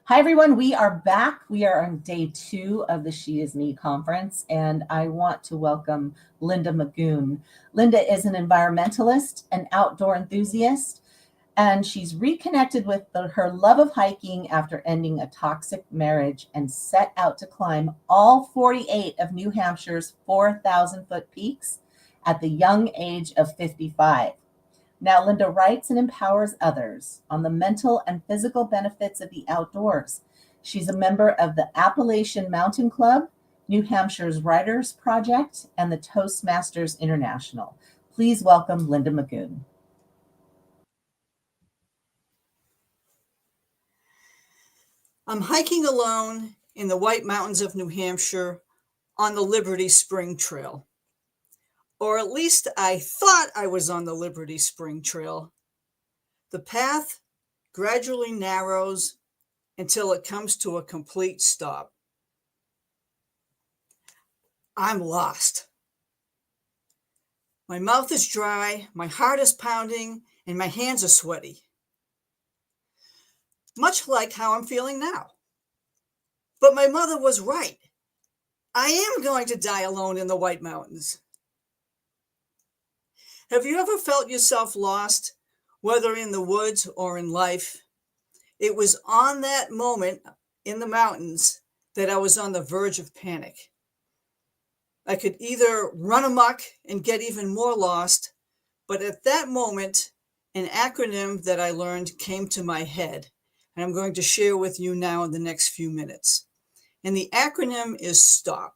Hi, everyone. We are back. We are on day 2 of the She Is Me conference, and I want to welcome Linda Magoon. Linda is an environmentalist, an outdoor enthusiast, and she's reconnected with her love of hiking after ending a toxic marriage and set out to climb all 48 of New Hampshire's 4,000-foot peaks at the young age of 55. Now, Linda writes and empowers others on the mental and physical benefits of the outdoors. She's a member of the Appalachian Mountain Club, New Hampshire's Writers Project, and the Toastmasters International. Please welcome Linda Magoon. I'm hiking alone in the White Mountains of New Hampshire on the Liberty Spring Trail. Or at least I thought I was on the Liberty Spring Trail. The path gradually narrows until it comes to a complete stop. I'm lost. My mouth is dry, my heart is pounding, and my hands are sweaty. Much like how I'm feeling now. But my mother was right. I am going to die alone in the White Mountains. Have you ever felt yourself lost, whether in the woods or in life? It was on that moment in the mountains that I was on the verge of panic. I could either run amok and get even more lost, but at that moment, an acronym that I learned came to my head, and I'm going to share with you now in the next few minutes. And the acronym is STOP.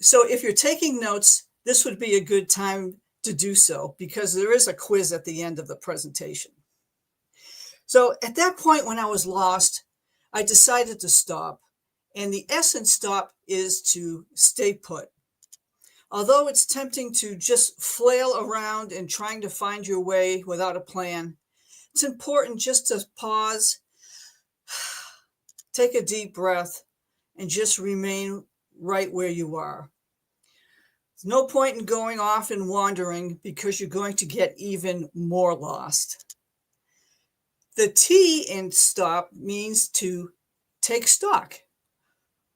So if you're taking notes, this would be a good time to do so because there is a quiz at the end of the presentation. So at that point when I was lost, I decided to stop. And the essence stop is to stay put. Although it's tempting to just flail around and trying to find your way without a plan, it's important just to pause, take a deep breath, and just remain right where you are. There's no point in going off and wandering because you're going to get even more lost. The T in stop means to take stock.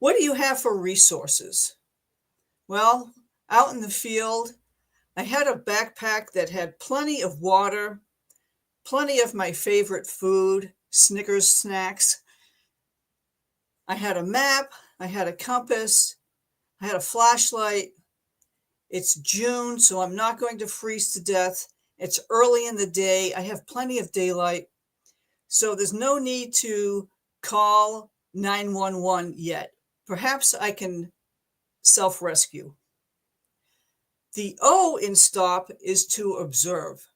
What do you have for resources? Well, out in the field, I had a backpack that had plenty of water, plenty of my favorite food, Snickers snacks. I had a map, I had a compass, I had a flashlight. It's June, so I'm not going to freeze to death. It's early in the day. I have plenty of daylight. So there's no need to call 911 yet. Perhaps I can self-rescue. The O in stop is to observe.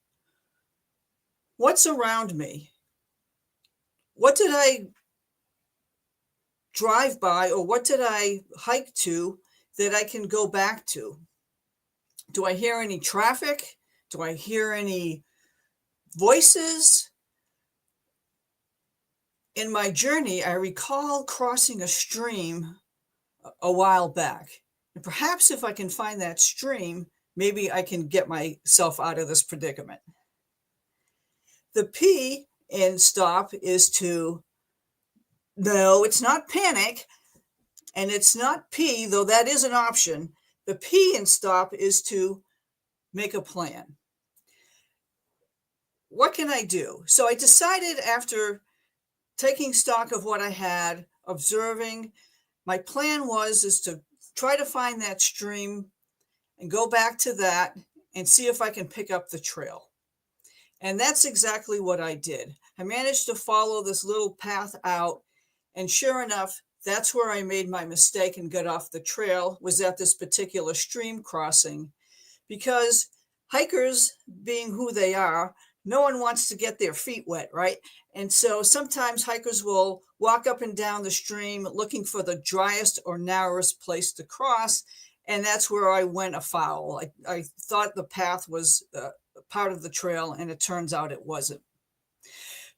What's around me? What did I drive by or what did I hike to that I can go back to? Do I hear any traffic? Do I hear any voices? In my journey, I recall crossing a stream a while back. And perhaps if I can find that stream, maybe I can get myself out of this predicament. The P in stop is to, no, it's not panic, and it's not P, though that is an option. The P in stop is to make a plan. What can I do? So I decided after taking stock of what I had, observing, my plan is to try to find that stream and go back to that and see if I can pick up the trail. And that's exactly what I did. I managed to follow this little path out, and sure enough, that's where I made my mistake and got off the trail, was at this particular stream crossing, because hikers, being who they are, no one wants to get their feet wet, right? And so sometimes hikers will walk up and down the stream looking for the driest or narrowest place to cross, and that's where I went afoul. I thought the path was part of the trail, and it turns out it wasn't.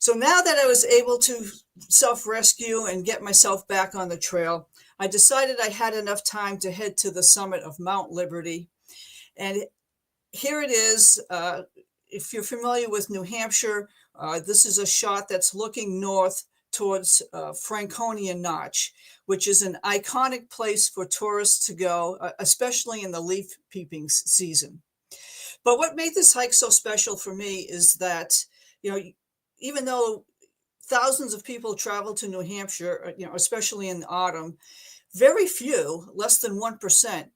So now that I was able to self-rescue and get myself back on the trail, I decided I had enough time to head to the summit of Mount Liberty. And here it is. If you're familiar with New Hampshire, this is a shot that's looking north towards Franconia Notch, which is an iconic place for tourists to go, especially in the leaf peeping season. But what made this hike so special for me is that, even though thousands of people travel to New Hampshire, especially in the autumn, very few, less than 1%,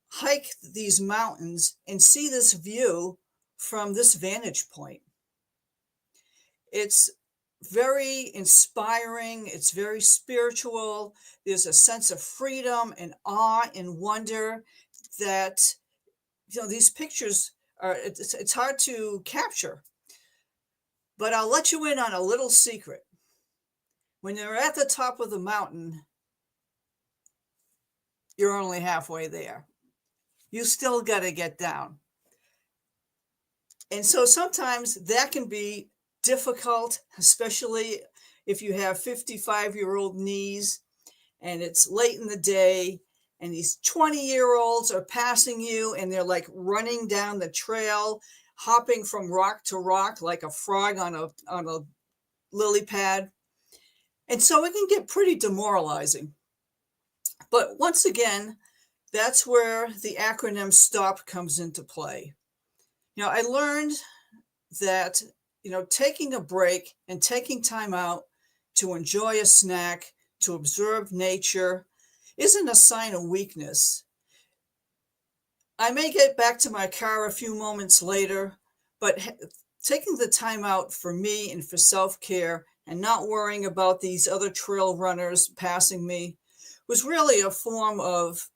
hike these mountains and see this view from this vantage point. It's very inspiring. It's very spiritual. There's a sense of freedom and awe and wonder that, these pictures it's hard to capture. But I'll let you in on a little secret. When you're at the top of the mountain, you're only halfway there. You still got to get down. And so sometimes that can be difficult, especially if you have 55-year-old knees and it's late in the day and these 20-year-olds are passing you and they're like running down the trail, hopping from rock to rock like a frog on a lily pad. And so it can get pretty demoralizing. But once again, that's where the acronym STOP comes into play. I learned that, taking a break and taking time out to enjoy a snack, to observe nature, isn't a sign of weakness. I may get back to my car a few moments later, but taking the time out for me and for self-care and not worrying about these other trail runners passing me was really a form of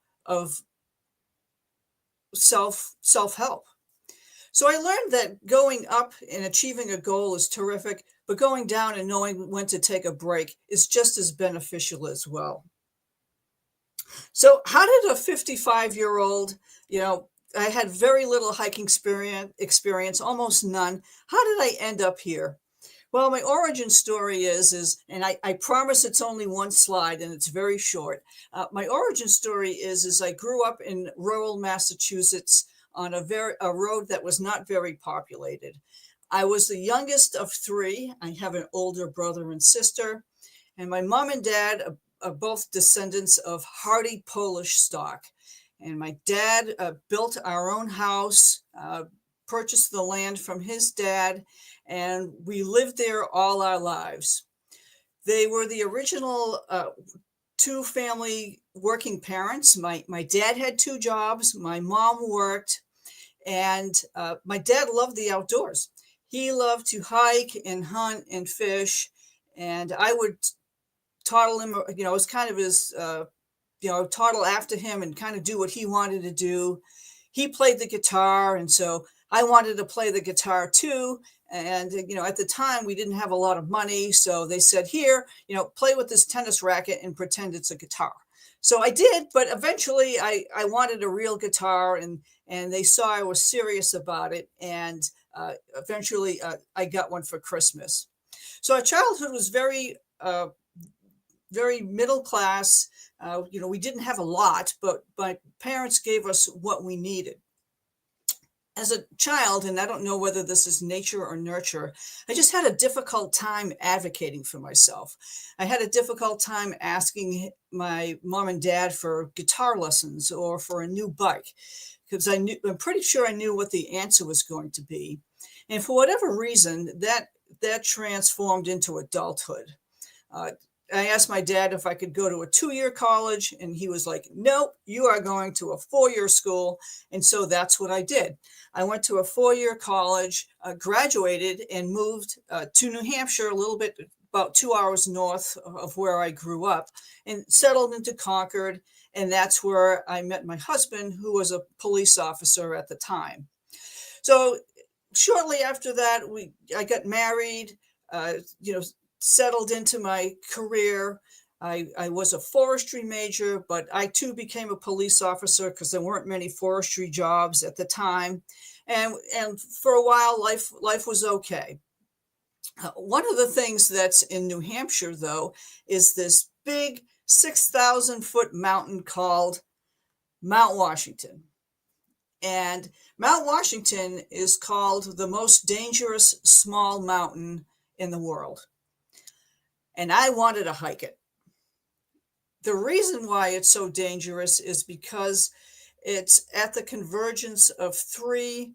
self-help. So I learned that going up and achieving a goal is terrific, but going down and knowing when to take a break is just as beneficial as well. So how did a 55-year-old, I had very little hiking experience, almost none. How did I end up here? Well, my origin story is, and I promise it's only one slide and it's very short. My origin story is I grew up in rural Massachusetts on a road that was not very populated. I was the youngest of three. I have an older brother and sister, and my mom and dad are both descendants of hardy Polish stock. And my dad built our own house, purchased the land from his dad, and we lived there all our lives. They were the original two family working parents. My dad had two jobs. My mom worked, and my dad loved the outdoors. He loved to hike and hunt and fish, and I would toddle him. It was kind of his, toddle after him and kind of do what he wanted to do. He played the guitar, and so I wanted to play the guitar too. And, at the time we didn't have a lot of money. So they said, here, play with this tennis racket and pretend it's a guitar. So I did, but eventually I wanted a real guitar, and they saw I was serious about it. And eventually I got one for Christmas. So our childhood was very, very middle class. We didn't have a lot, but my parents gave us what we needed. As a child, and I don't know whether this is nature or nurture, I just had a difficult time advocating for myself. I had a difficult time asking my mom and dad for guitar lessons or for a new bike, because I'm pretty sure I knew what the answer was going to be. And for whatever reason, that transformed into adulthood. I asked my dad if I could go to a 2-year college, and he was like, nope, you are going to a 4-year school. And so that's what I did. I went to a 4-year college, graduated, and moved to New Hampshire, a little bit, about 2 hours north of where I grew up, and settled into Concord. And that's where I met my husband, who was a police officer at the time. So shortly after that, I got married, settled into my career. I was a forestry major, but I too became a police officer because there weren't many forestry jobs at the time. And for a while, life was okay. One of the things that's in New Hampshire, though, is this big 6,000-foot mountain called Mount Washington. And Mount Washington is called the most dangerous small mountain in the world. and I wanted to hike it. The reason why it's so dangerous is because it's at the convergence of three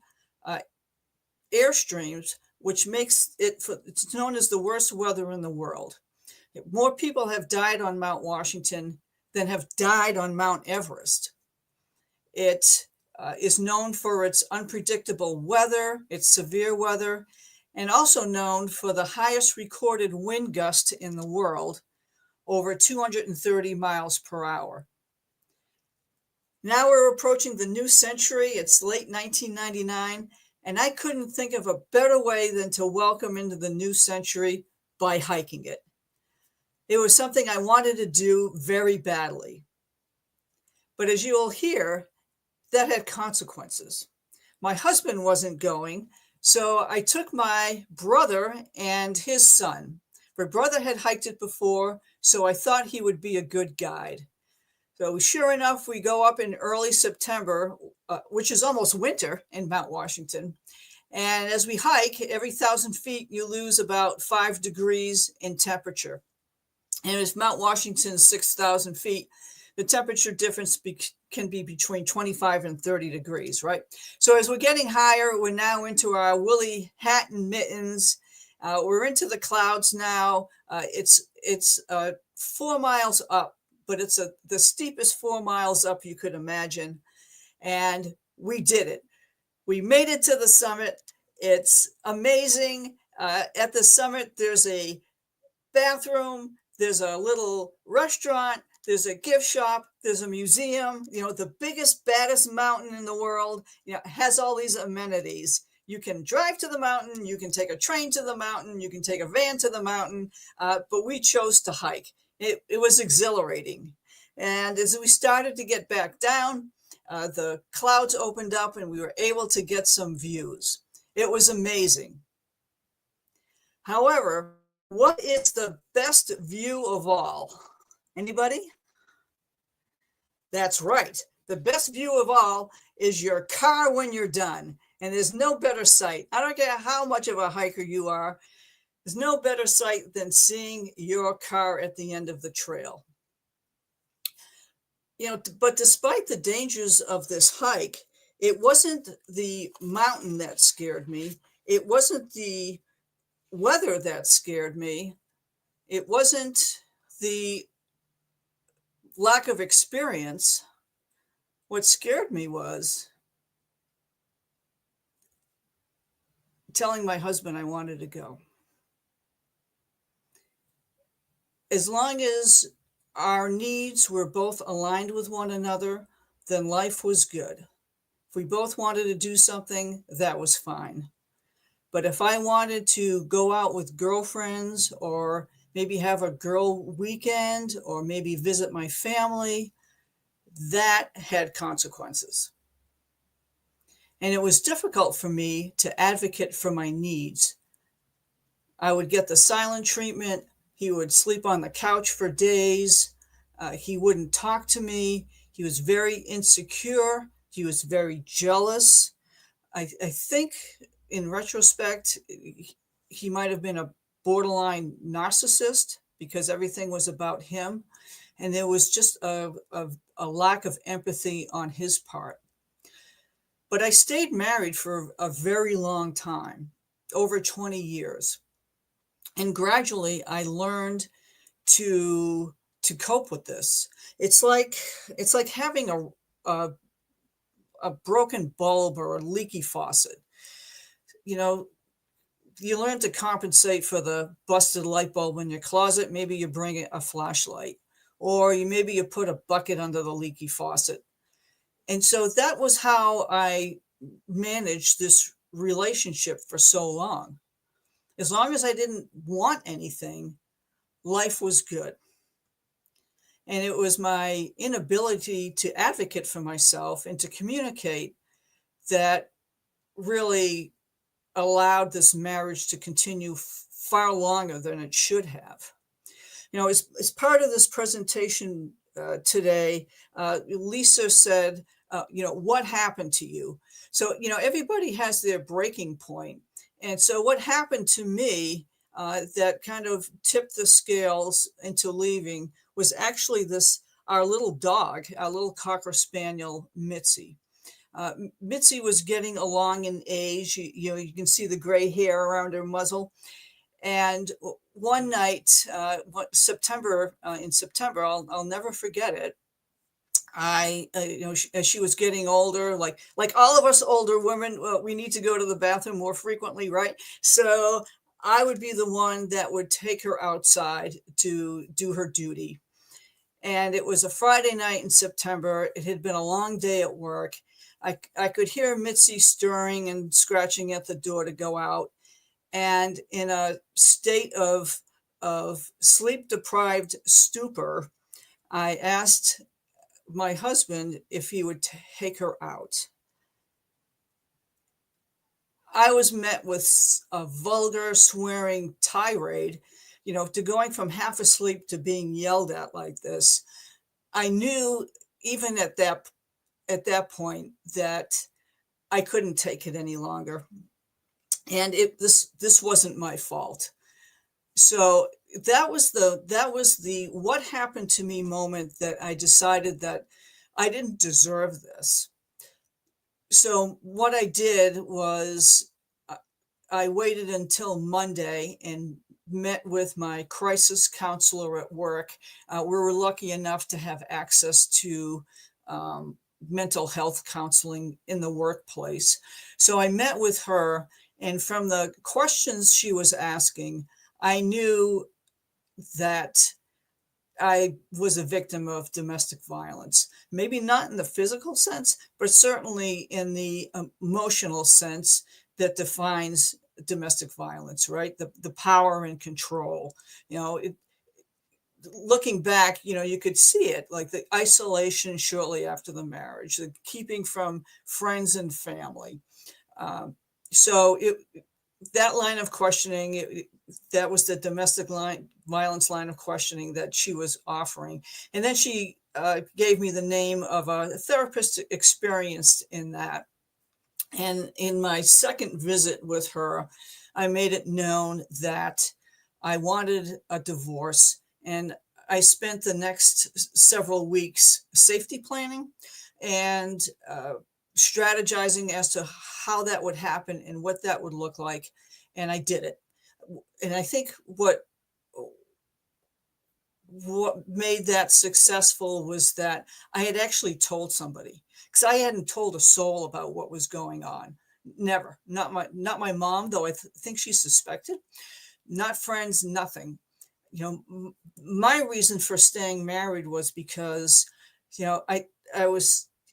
airstreams, which makes it's known as the worst weather in the world. More people have died on Mount Washington than have died on Mount Everest. It is known for its unpredictable weather, its severe weather, and also known for the highest recorded wind gust in the world, over 230 miles per hour. Now we're approaching the new century. It's late 1999, and I couldn't think of a better way than to welcome into the new century by hiking it. It was something I wanted to do very badly. But as you'll hear, that had consequences. My husband wasn't going, so I took my brother and his son. My brother had hiked it before, so I thought he would be a good guide. So sure enough, we go up in early September, which is almost winter in Mount Washington. And as we hike, every 1,000 feet, you lose about 5 degrees in temperature. And as Mount Washington is 6,000 feet, the temperature difference can be between 25 and 30 degrees, right? So as we're getting higher, we're now into our woolly hat and mittens. We're into the clouds now. It's 4 miles up, but it's the steepest 4 miles up you could imagine. And we did it. We made it to the summit. It's amazing. At the summit, there's a bathroom, there's a little restaurant, there's a gift shop, there's a museum. The biggest, baddest mountain in the world, has all these amenities. You can drive to the mountain, you can take a train to the mountain, you can take a van to the mountain, but we chose to hike. It was exhilarating. And as we started to get back down, the clouds opened up and we were able to get some views. It was amazing. However, what is the best view of all? Anybody? That's right. The best view of all is your car when you're done. And there's no better sight. I don't care how much of a hiker you are. There's no better sight than seeing your car at the end of the trail. But despite the dangers of this hike, it wasn't the mountain that scared me. It wasn't the weather that scared me. It wasn't the lack of experience. What scared me was telling my husband I wanted to go. As long as our needs were both aligned with one another, then life was good. If we both wanted to do something, that was fine. But if I wanted to go out with girlfriends or maybe have a girl weekend or maybe visit my family, that had consequences. And it was difficult for me to advocate for my needs. I would get the silent treatment. He would sleep on the couch for days. He wouldn't talk to me. He was very insecure. He was very jealous. I think in retrospect, he might have been a borderline narcissist because everything was about him. And there was just a lack of empathy on his part. But I stayed married for a very long time, over 20 years. And gradually I learned to cope with this. It's like having a broken bulb or a leaky faucet. You learn to compensate for the busted light bulb in your closet. Maybe you bring a flashlight, or maybe you put a bucket under the leaky faucet. And so that was how I managed this relationship for so long. As long as I didn't want anything, life was good. And it was my inability to advocate for myself and to communicate that really allowed this marriage to continue far longer than it should have. As part of this presentation today, Lisa said, what happened to you? So, everybody has their breaking point. And so what happened to me that kind of tipped the scales into leaving was actually our little dog, our little Cocker Spaniel, Mitzi. Mitzi was getting along in age. You can see the gray hair around her muzzle. And one night, in September, I'll never forget it. As she was getting older, like all of us older women, we need to go to the bathroom more frequently, right? So I would be the one that would take her outside to do her duty. And it was a Friday night in September. It had been a long day at work. I could hear Mitzi stirring and scratching at the door to go out. And in a state of sleep deprived stupor, I asked my husband if he would take her out. I was met with a vulgar swearing tirade, to going from half asleep to being yelled at like this. I knew even at that point that I couldn't take it any longer. And this wasn't my fault. So that was the what happened to me moment that I decided that I didn't deserve this. So what I did was I waited until Monday and met with my crisis counselor at work. We were lucky enough to have access to mental health counseling in the workplace. So I met with her, and from the questions she was asking, I knew that I was a victim of domestic violence. Maybe not in the physical sense, but certainly in the emotional sense that defines domestic violence, right? The power and control. Looking back, you could see it, like the isolation shortly after the marriage, the keeping from friends and family. So that line of questioning, that was the domestic violence line of questioning that she was offering. And then she gave me the name of a therapist experienced in that. And in my second visit with her, I made it known that I wanted a divorce. And I spent the next several weeks safety planning and strategizing as to how that would happen and what that would look like. And I did it. And I think what made that successful was that I had actually told somebody, because I hadn't told a soul about what was going on. Never. Not my mom, though I think she suspected. Not friends, nothing. My reason for staying married was because,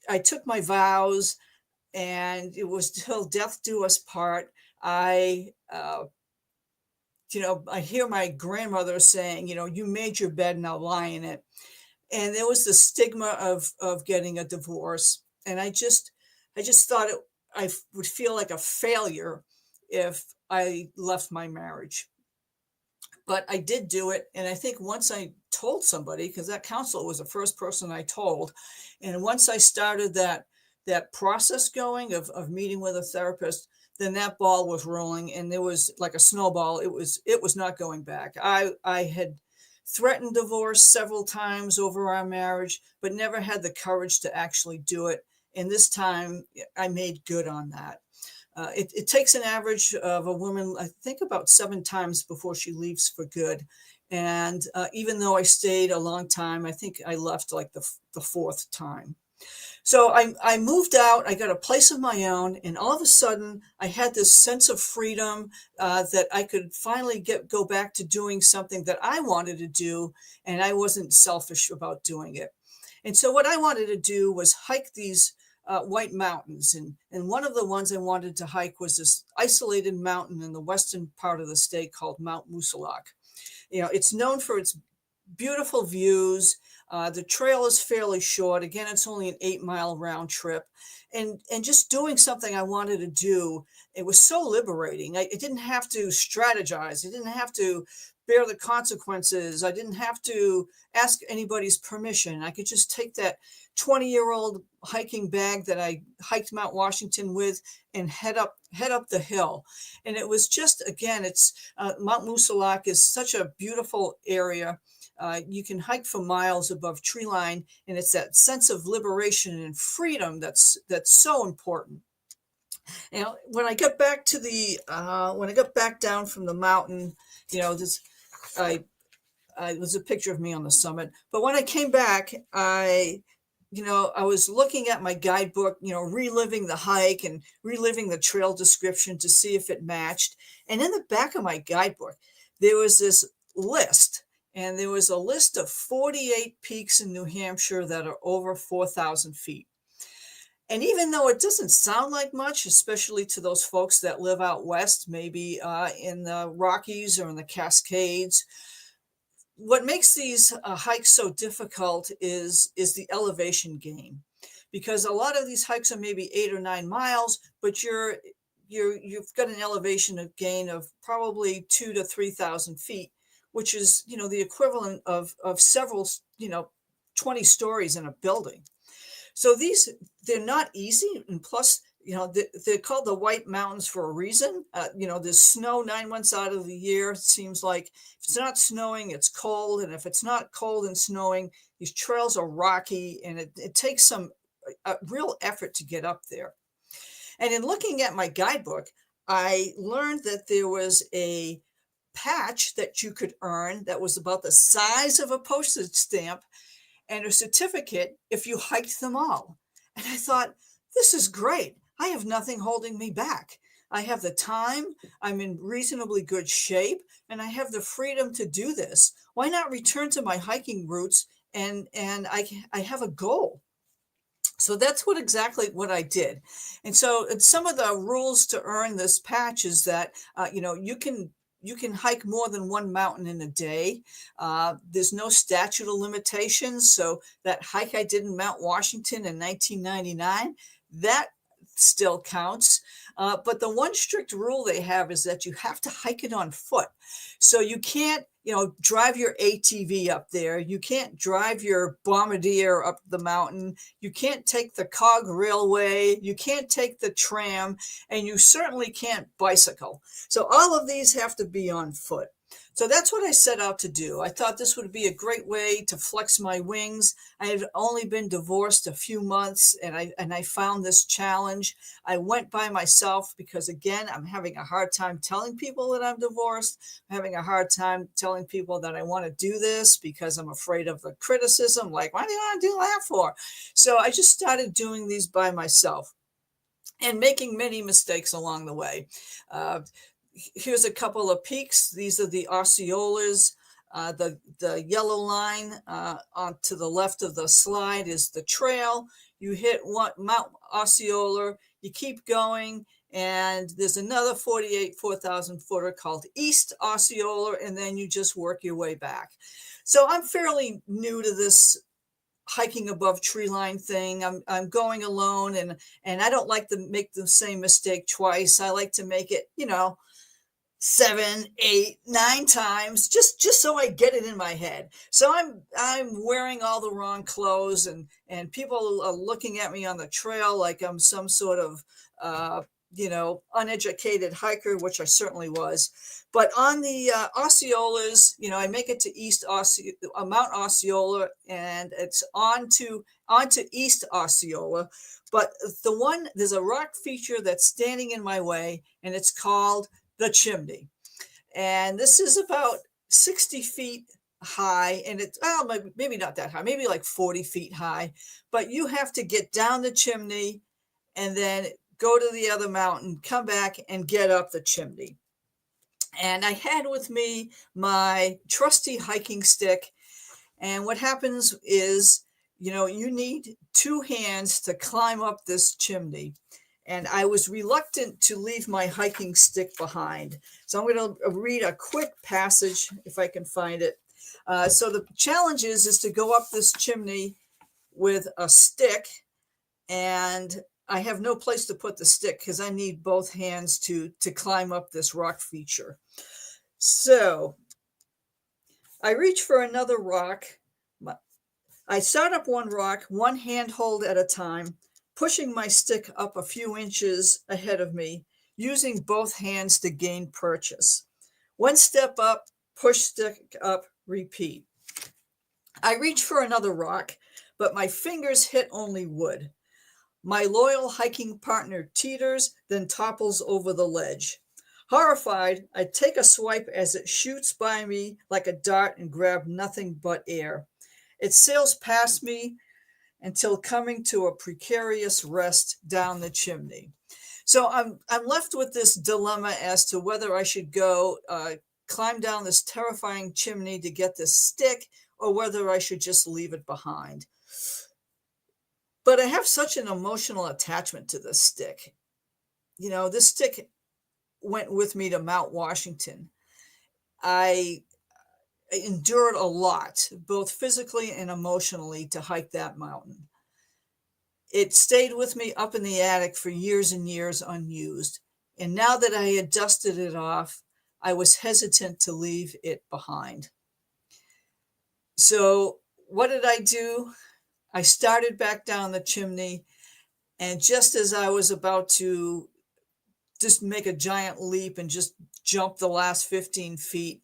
I took my vows, and it was till death do us part. I hear my grandmother saying, you made your bed, now lie in it. And there was the stigma of getting a divorce. And I just thought I would feel like a failure if I left my marriage. But I did do it. And I think once I told somebody, because that counselor was the first person I told, and once I started that process going of meeting with a therapist, then that ball was rolling, and there was like a snowball. It was not going back. I had threatened divorce several times over our marriage, but never had the courage to actually do it. And this time I made good on that. It takes an average of a woman, I think, about 7 times before she leaves for good. And even though I stayed a long time, I think I left like the 4th time. So I moved out, I got a place of my own, and all of a sudden I had this sense of freedom that I could finally go back to doing something that I wanted to do, and I wasn't selfish about doing it. And so what I wanted to do was hike these White Mountains. And one of the ones I wanted to hike was this isolated mountain in the western part of the state called Mount Musalak. It's known for its beautiful views. The trail is fairly short. Again, it's only an 8-mile round trip. And just doing something I wanted to do, it was so liberating. I didn't have to strategize. I didn't have to bear the consequences. I didn't have to ask anybody's permission. I could just take that 20-year-old hiking bag that I hiked Mount Washington with and head up the hill. And it was just, again, it's Mount Musalak is such a beautiful area. You can hike for miles above tree line, and it's that sense of liberation and freedom that's so important. When I got back to the when I got back down from the mountain, this I there's a picture of me on the summit. But when I came back, I was looking at my guidebook, reliving the hike and reliving the trail description to see if it matched. And in the back of my guidebook, there was this list. And there was a list of 48 peaks in New Hampshire that are over 4,000 feet. And even though it doesn't sound like much, especially to those folks that live out west, maybe in the Rockies or in the Cascades, what makes these hikes so difficult is the elevation gain, because a lot of these hikes are maybe 8 or 9 miles, but you've got an elevation gain of probably 2,000 to 3,000 feet, which is the equivalent of several 20 stories in a building. So they're not easy, and plus they're called the White Mountains for a reason. There's snow 9 months out of the year. It seems like if it's not snowing, it's cold. And if it's not cold and snowing, these trails are rocky, and it takes some real effort to get up there. And in looking at my guidebook, I learned that there was a patch that you could earn that was about the size of a postage stamp, and a certificate if you hiked them all. And I thought, this is great. I have nothing holding me back. I have the time, I'm in reasonably good shape, and I have the freedom to do this. Why not return to my hiking roots and I have a goal? So that's exactly what I did. And so some of the rules to earn this patch is that, you can hike more than one mountain in a day. There's no statute of limitations. So that hike I did in Mount Washington in 1999, that still counts. But the one strict rule they have is that you have to hike it on foot. So you can't, drive your ATV up there. You can't drive your bombardier up the mountain. You can't take the cog railway. You can't take the tram, and you certainly can't bicycle. So all of these have to be on foot. So that's what I set out to do. I thought this would be a great way to flex my wings. I had only been divorced a few months, and I found this challenge. I went by myself because, again, I'm having a hard time telling people that I'm divorced. I'm having a hard time telling people that I want to do this because I'm afraid of the criticism. Like, why do you want to do that for? So I just started doing these by myself and making many mistakes along the way. Here's a couple of peaks. These are the Osceolas. The yellow line on to the left of the slide is the trail. You hit Mount Osceola, you keep going, and there's another 4,000 footer called East Osceola, and then you just work your way back. So I'm fairly new to this hiking above tree line thing. I'm going alone, and I don't like to make the same mistake twice. I like to make it, 7, 8, 9 times, just so I get it in my head. So I'm wearing all the wrong clothes, and people are looking at me on the trail like I'm some sort of uneducated hiker, which I certainly was. But on the Osceolas, I make it to Mount Osceola, and it's onto East Osceola. But there's a rock feature that's standing in my way, and it's called the chimney. And this is about 60 feet high, and it's maybe not that high, maybe like 40 feet high, but you have to get down the chimney and then go to the other mountain, come back and get up the chimney. And I had with me my trusty hiking stick. And what happens is, you need 2 hands to climb up this chimney. And I was reluctant to leave my hiking stick behind. So I'm going to read a quick passage, if I can find it. So the challenge is to go up this chimney with a stick, and I have no place to put the stick because I need both hands to climb up this rock feature. So I reach for another rock. I start up one rock, one handhold at a time, pushing my stick up a few inches ahead of me, using both hands to gain purchase. One step up, push stick up, repeat. I reach for another rock, but my fingers hit only wood. My loyal hiking partner teeters, then topples over the ledge. Horrified, I take a swipe as it shoots by me like a dart and grab nothing but air. It sails past me until coming to a precarious rest down the chimney. So I'm left with this dilemma as to whether I should go climb down this terrifying chimney to get this stick, or whether I should just leave it behind. But I have such an emotional attachment to this stick. You know, this stick went with me to Mount Washington. I endured a lot, both physically and emotionally, to hike that mountain. It stayed with me up in the attic for years and years unused. And now that I had dusted it off, I was hesitant to leave it behind. So what did I do? I started back down the chimney, and just as I was about to just make a giant leap and just jump the last 15 feet,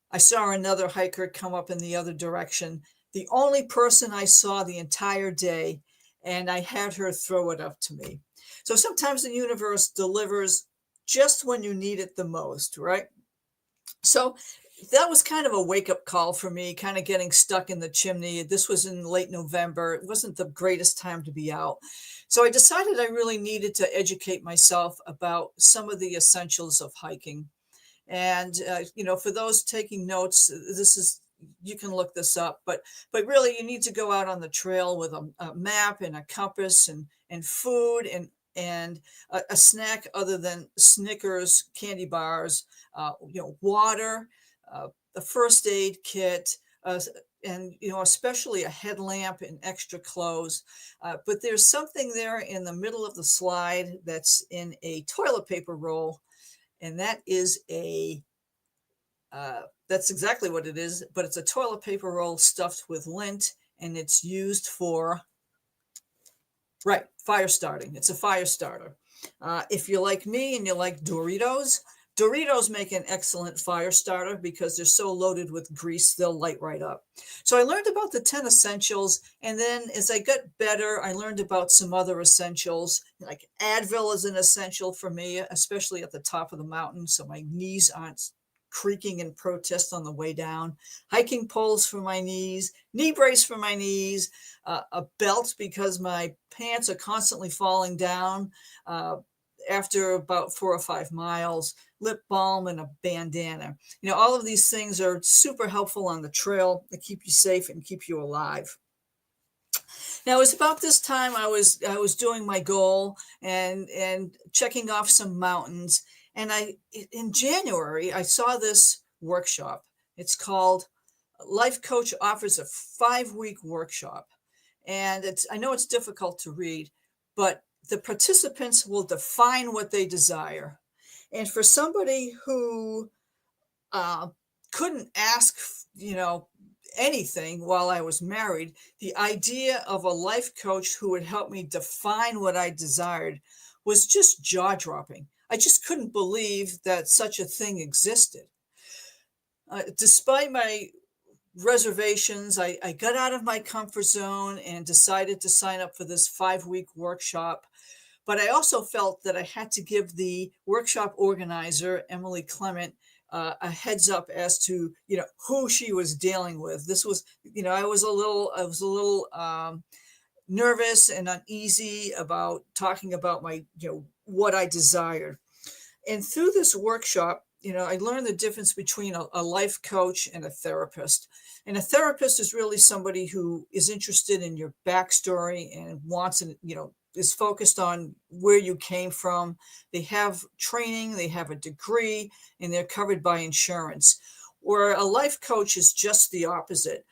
I saw another hiker come up in the other direction, the only person I saw the entire day, and I had her throw it up to me. So sometimes the universe delivers just when you need it the most, right? So that was kind of a wake-up call for me, kind of getting stuck in the chimney. This was in late November. It wasn't the greatest time to be out. So I decided I really needed to educate myself about some of the essentials of hiking. And, for those taking notes, you can look this up, but really you need to go out on the trail with a map and a compass and food and a snack other than Snickers, candy bars, water, a first aid kit, and especially a headlamp and extra clothes. But there's something there in the middle of the slide that's in a toilet paper roll, and that is that's exactly what it is, but it's a toilet paper roll stuffed with lint, and it's used for, fire starting. It's a fire starter. If you're like me and you like Doritos make an excellent fire starter because they're so loaded with grease, they'll light right up. So I learned about the 10 essentials, and then as I got better, I learned about some other essentials. Like Advil is an essential for me, especially at the top of the mountain, so my knees aren't creaking in protest on the way down. Hiking poles for my knees, knee brace for my knees, a belt because my pants are constantly falling down after about 4 or 5 miles, lip balm, and a bandana. All of these things are super helpful on the trail to keep you safe and keep you alive. Now, it was about this time I was doing my goal and checking off some mountains. And in January, I saw this workshop. It's called Life Coach Offers a 5-week workshop. And I know it's difficult to read, but the participants will define what they desire. And for somebody who couldn't ask, anything while I was married, the idea of a life coach who would help me define what I desired was just jaw-dropping. I just couldn't believe that such a thing existed. Despite my reservations, I got out of my comfort zone and decided to sign up for this 5-week workshop. But I also felt that I had to give the workshop organizer, Emily Clement, a heads up as to who she was dealing with. This was, I was a little nervous and uneasy about talking about my what I desired. And through this workshop, I learned the difference between a life coach and a therapist. And a therapist is really somebody who is interested in your backstory and wants, is focused on where you came from. They have training, they have a degree, and they're covered by insurance. Where a life coach is just the opposite.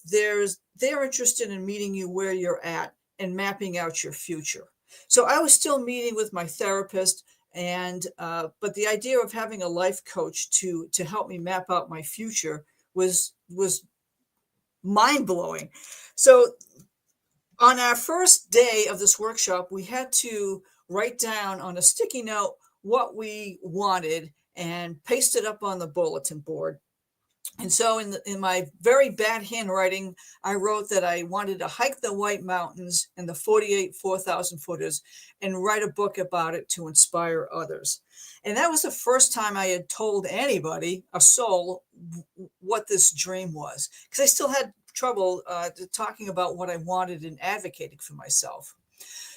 They're interested in meeting you where you're at and mapping out your future. So I was still meeting with my therapist, and but the idea of having a life coach to help me map out my future was mind blowing. So on our first day of this workshop, we had to write down on a sticky note what we wanted and paste it up on the bulletin board. And so in my very bad handwriting, I wrote that I wanted to hike the White Mountains and the 48 4,000 footers and write a book about it to inspire others. And that was the first time I had told anybody, a soul, what this dream was, because I still had trouble talking about what I wanted and advocating for myself.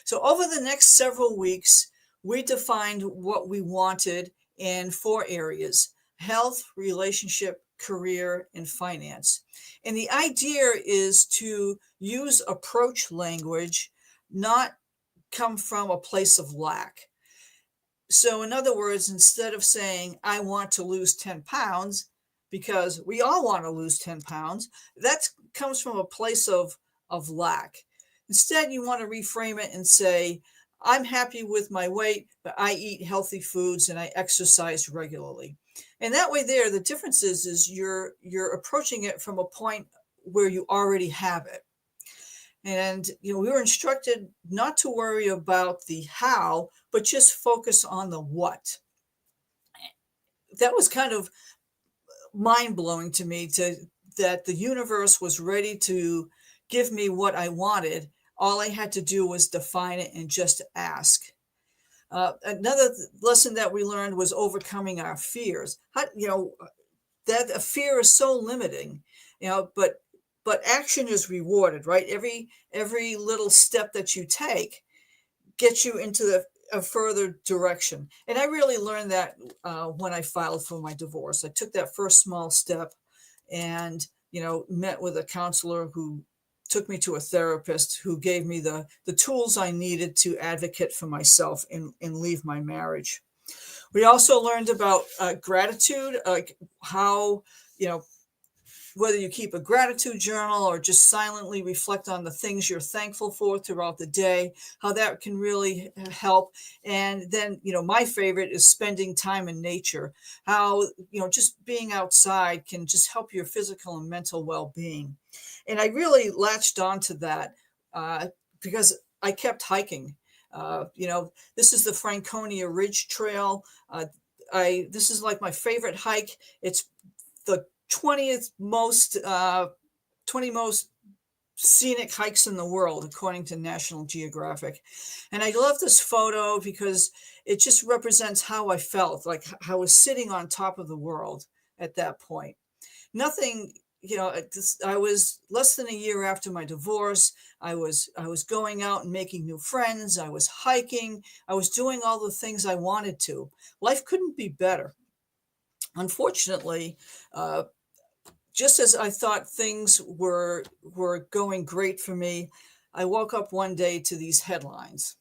So over the next several weeks, we defined what we wanted in 4 areas: health, relationship, career, and finance. And the idea is to use approach language, not come from a place of lack. So in other words, instead of saying, I want to lose 10 pounds, because we all want to lose 10 pounds, that comes from a place of lack. Instead, you want to reframe it and say, I'm happy with my weight, but I eat healthy foods and I exercise regularly. And that way there, the difference is you're approaching it from a point where you already have it. And we were instructed not to worry about the how, but just focus on the what. That was kind of mind-blowing to me, that the universe was ready to give me what I wanted. All I had to do was define it and just ask. Another lesson that we learned was overcoming our fears. That a fear is so limiting, but action is rewarded, right? Every little step that you take gets you into a further direction. And I really learned that when I filed for my divorce. I took that first small step and, met with a counselor who took me to a therapist who gave me the tools I needed to advocate for myself and leave my marriage. We also learned about gratitude, like how, whether you keep a gratitude journal or just silently reflect on the things you're thankful for throughout the day, how that can really help. And then, my favorite is spending time in nature, how, just being outside can just help your physical and mental well-being. And I really latched onto that because I kept hiking. This is the Franconia Ridge Trail. This is like my favorite hike. It's the 20 most scenic hikes in the world, according to National Geographic. And I love this photo because it just represents how I felt, like how I was sitting on top of the world at that point. Nothing, I was less than a year after my divorce. I was going out and making new friends. I was hiking. I was doing all the things I wanted to. Life couldn't be better. Unfortunately, just as I thought things were going great for me, I woke up one day to these headlines.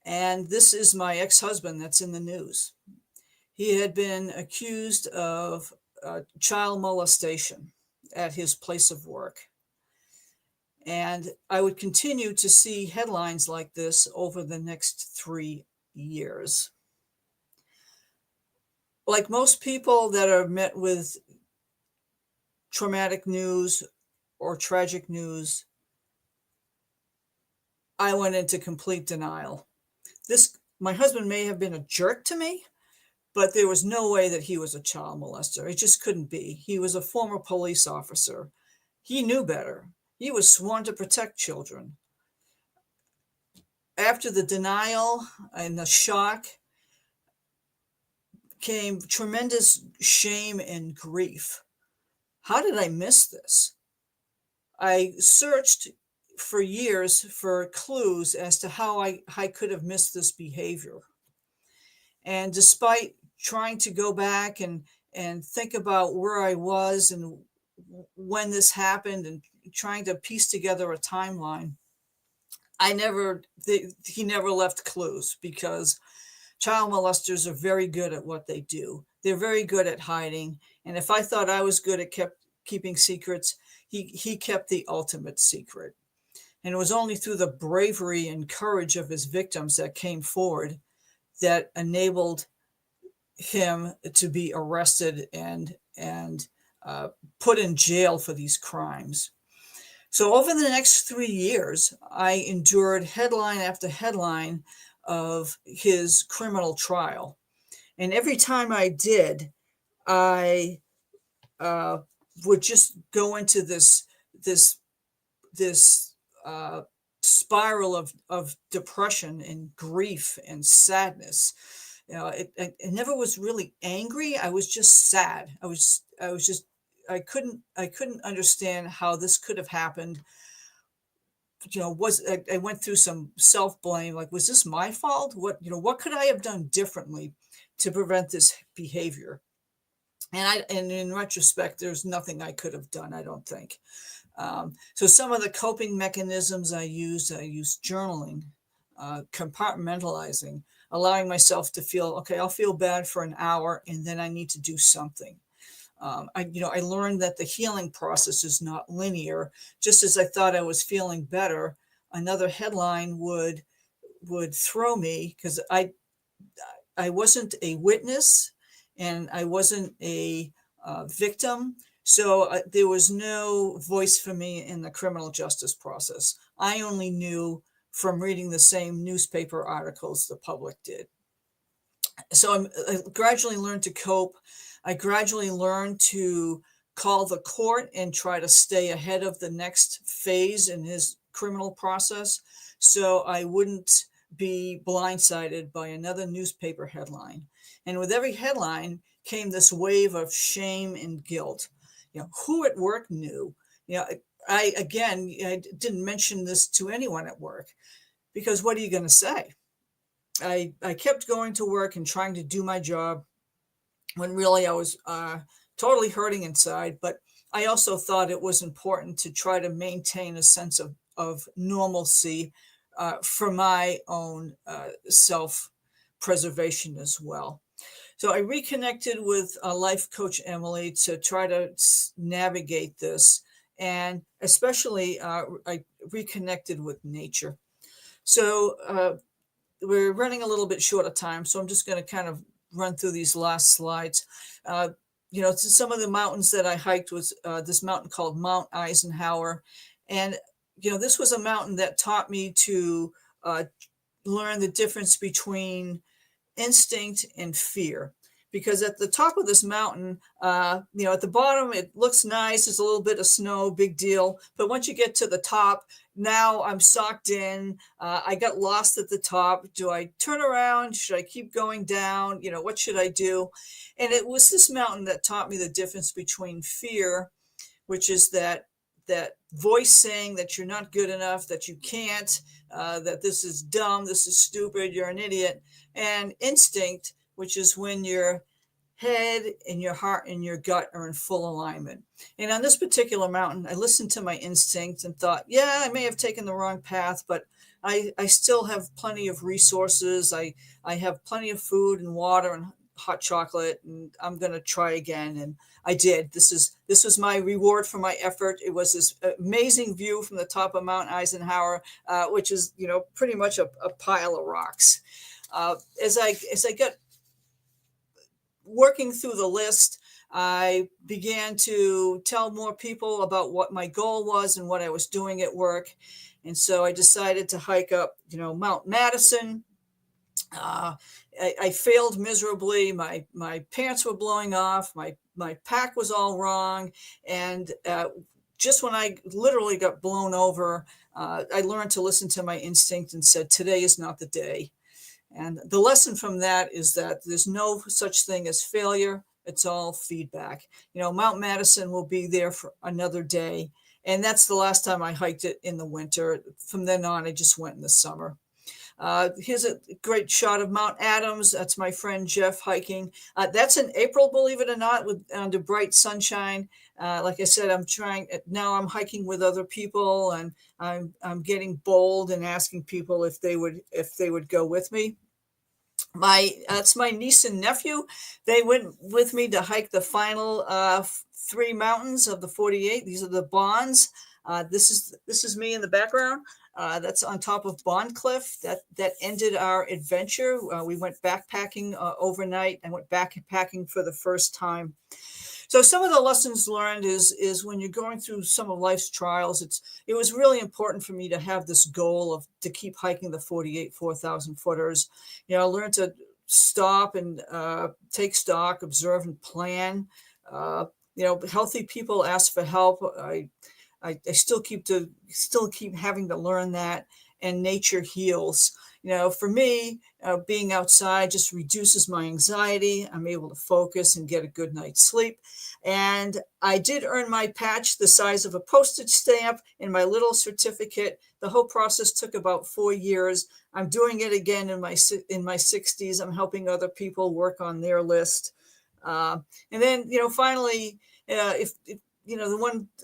And this is my ex-husband that's in the news. He had been accused of child molestation at his place of work. And I would continue to see headlines like this over the next 3 years. Like most people that are met with traumatic news or tragic news, I went into complete denial. My husband may have been a jerk to me, but there was no way that he was a child molester. It just couldn't be. He was a former police officer. He knew better. He was sworn to protect children. After the denial and the shock came tremendous shame and grief. How did I miss this? I searched for years for clues as to how I could have missed this behavior. And despite trying to go back and think about where I was and when this happened and trying to piece together a timeline, he never left clues, because child molesters are very good at what they do. They're very good at hiding. And if I thought I was good at keeping secrets, he kept the ultimate secret. And it was only through the bravery and courage of his victims that came forward that enabled him to be arrested and put in jail for these crimes. So over the next 3 years, I endured headline after headline of his criminal trial. And every time I did, I would just go into this spiral of depression and grief and sadness. I never was really angry. I was just sad. I couldn't understand how this could have happened. I went through some self-blame, like, was this my fault? What could I have done differently to prevent this behavior? And in retrospect, there's nothing I could have done, I don't think. So some of the coping mechanisms I used journaling, compartmentalizing, allowing myself to feel, okay, I'll feel bad for an hour and then I need to do something. I learned that the healing process is not linear. Just as I thought I was feeling better, another headline would throw me, because I wasn't a witness and I wasn't a victim. So there was no voice for me in the criminal justice process. I only knew from reading the same newspaper articles the public did. So I gradually learned to cope. I gradually learned to call the court and try to stay ahead of the next phase in his criminal process, so I wouldn't be blindsided by another newspaper headline. And with every headline came this wave of shame and guilt. Who at work knew? I didn't mention this to anyone at work, because what are you going to say? I kept going to work and trying to do my job when really I was totally hurting inside. But I also thought it was important to try to maintain a sense of normalcy for my own self-preservation as well. So I reconnected with life coach Emily to try to navigate this. And especially I reconnected with nature. So we're running a little bit short of time, so I'm just going to kind of run through these last slides. Some of the mountains that I hiked was this mountain called Mount Eisenhower. And, this was a mountain that taught me to learn the difference between instinct and fear. Because at the top of this mountain, at the bottom, it looks nice. There's a little bit of snow, big deal. But once you get to the top, now I'm socked in. I got lost at the top. Do I turn around? Should I keep going down? What should I do? And it was this mountain that taught me the difference between fear, which is that voice saying that you're not good enough, that you can't, that this is dumb, this is stupid, you're an idiot, and instinct, which is when your head and your heart and your gut are in full alignment. And on this particular mountain, I listened to my instinct and thought, yeah, I may have taken the wrong path, but I still have plenty of resources. I have plenty of food and water and hot chocolate, and I'm going to try again. And I did. This was my reward for my effort. It was this amazing view from the top of Mount Eisenhower, which is, pretty much a pile of rocks. As I got working through the list, I began to tell more people about what my goal was and what I was doing at work. And so I decided to hike up, Mount Madison. I failed miserably. My pants were blowing off. My pack was all wrong. And just when I literally got blown over, I learned to listen to my instinct and said, today is not the day. And the lesson from that is that there's no such thing as failure. It's all feedback. Mount Madison will be there for another day. And that's the last time I hiked it in the winter. From then on, I just went in the summer. Here's a great shot of Mount Adams. That's my friend Jeff hiking. That's in April, believe it or not, under bright sunshine. Like I said, I'm hiking with other people, and I'm getting bold and asking people if they would go with me. That's my niece and nephew. They went with me to hike the final three mountains of the 48. These are the Bonds. This is me in the background. That's on top of Bond Cliff. That ended our adventure. We went backpacking overnight and went backpacking for the first time. So some of the lessons learned is when you're going through some of life's trials, it was really important for me to have this goal of to keep hiking the 48 4,000 footers. I learned to stop and take stock, observe and plan. Healthy people ask for help. I still keep having to learn that, and nature heals. For me, being outside just reduces my anxiety. I'm able to focus and get a good night's sleep. And I did earn my patch the size of a postage stamp in my little certificate. The whole process took about 4 years. I'm doing it again in my 60s. I'm helping other people work on their list. And then, finally, if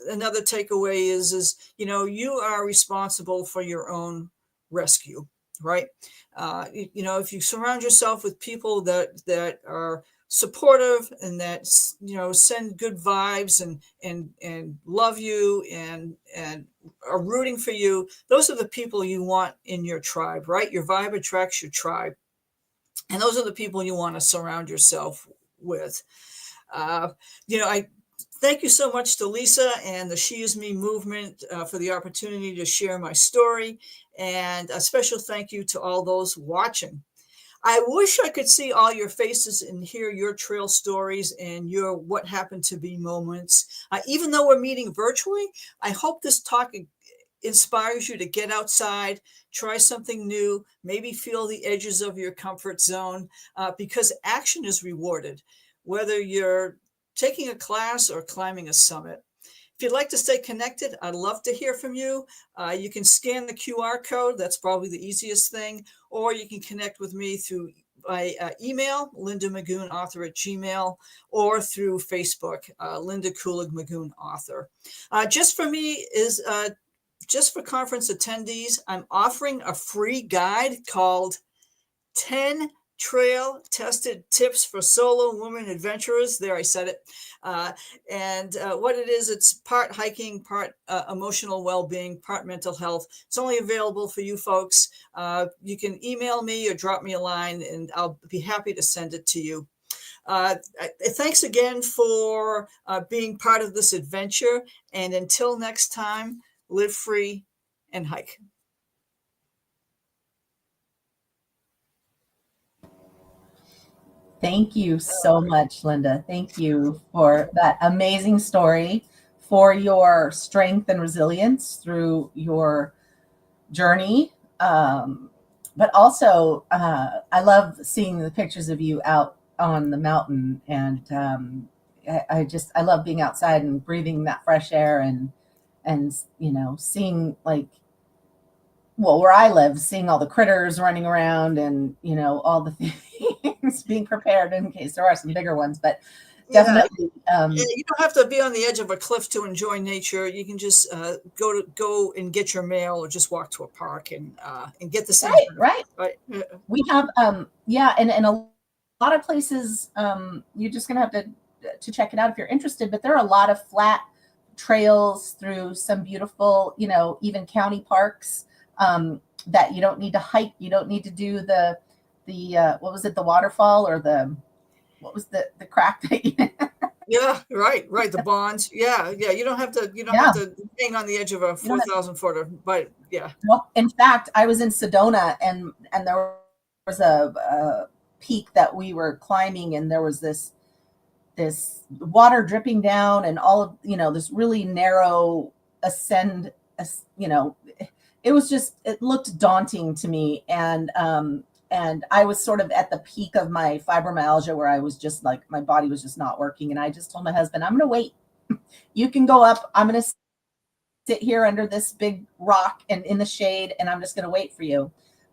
another takeaway is you are responsible for your own rescue, right? If you surround yourself with people that are supportive and that send good vibes and love you and are rooting for you, those are the people you want in your tribe, right? Your vibe attracts your tribe, and those are the people you want to surround yourself with. I thank you so much to Lisa and the She Is Me movement for the opportunity to share my story. And a special thank you to all those watching. I wish I could see all your faces and hear your trail stories and your what happened to be moments. Even though we're meeting virtually, I hope this talk inspires you to get outside, try something new, maybe feel the edges of your comfort zone, because action is rewarded, whether you're taking a class or climbing a summit. If you'd like to stay connected, I'd love to hear from you. You can scan the QR code. That's probably the easiest thing. Or you can connect with me through my email, Linda Magoon author at Gmail, or through Facebook, Linda Kulig Magoon author. Just for conference attendees, I'm offering a free guide called 10 Trail Tested Tips for Solo Women Adventurers. There, I said it. And what it is, it's part hiking, part emotional well-being, part mental health. It's only available for you folks. You can email me or drop me a line, and I'll be happy to send it to you. Thanks again for being part of this adventure. And until next time, live free and hike. Thank you so much, Linda. Thank you for that amazing story, for your strength and resilience through your journey. But also, I love seeing the pictures of you out on the mountain, and I love being outside and breathing that fresh air, and seeing, like, well, where I live, seeing all the critters running around, and all the things, being prepared in case there are some bigger ones. But definitely, you don't have to be on the edge of a cliff to enjoy nature. You can just go and get your mail, or just walk to a park and get the same. Right. We have and a lot of places, you're just gonna have to check it out if you're interested. But there are a lot of flat trails through some beautiful, even county parks, that you don't need to hike. You don't need to do the what was it, the waterfall, or what was the crack that Yeah, right. The Bonds. Yeah. You don't have to hang on the edge of a 4,000 footer, but yeah. Well, in fact, I was in Sedona, and there was a peak that we were climbing, and there was this water dripping down, and all of this really narrow ascend. It looked daunting to me, and I was sort of at the peak of my fibromyalgia, where I was just like, my body was just not working, and I just told my husband, I'm going to wait. You can go up. I'm going to sit here under this big rock and in the shade, and I'm just going to wait for you.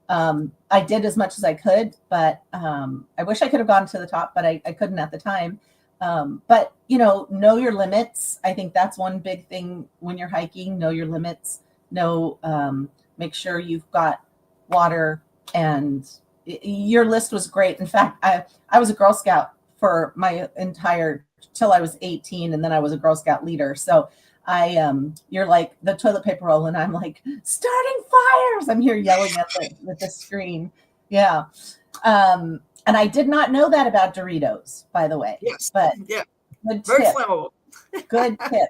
I did as much as I could, but I wish I could have gone to the top, but I couldn't at the time. But know your limits. I think that's one big thing when you're hiking. Know your limits. Make sure you've got water, and your list was great. In fact, I was a Girl Scout for my entire till I was 18, and then I was a Girl Scout leader. So you're like the toilet paper roll, and I'm like starting fires. I'm here yelling at the screen. Yeah. And I did not know that about Doritos, by the way. Yes. But Yeah. good Very tip. flammable. Good tip.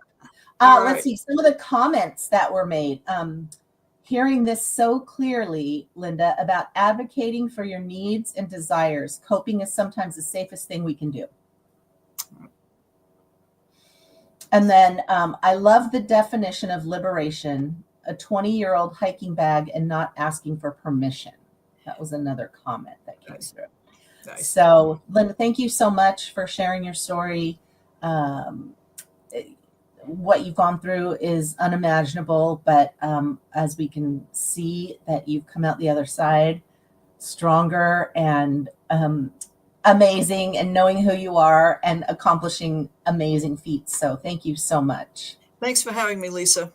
All Let's right. see some of the comments that were made. Hearing this so clearly, Linda, about advocating for your needs and desires. Coping is sometimes the safest thing we can do. And then I love the definition of liberation, a 20-year-old hiking bag and not asking for permission. That was another comment that came Nice. through. Nice. So, Linda, thank you so much for sharing your story. What you've gone through is unimaginable, but as we can see that you've come out the other side stronger and amazing, and knowing who you are and accomplishing amazing feats. So thank you so much. Thanks for having me, Lisa.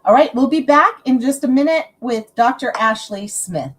All right, we'll be back in just a minute with Dr. Ashley Smith.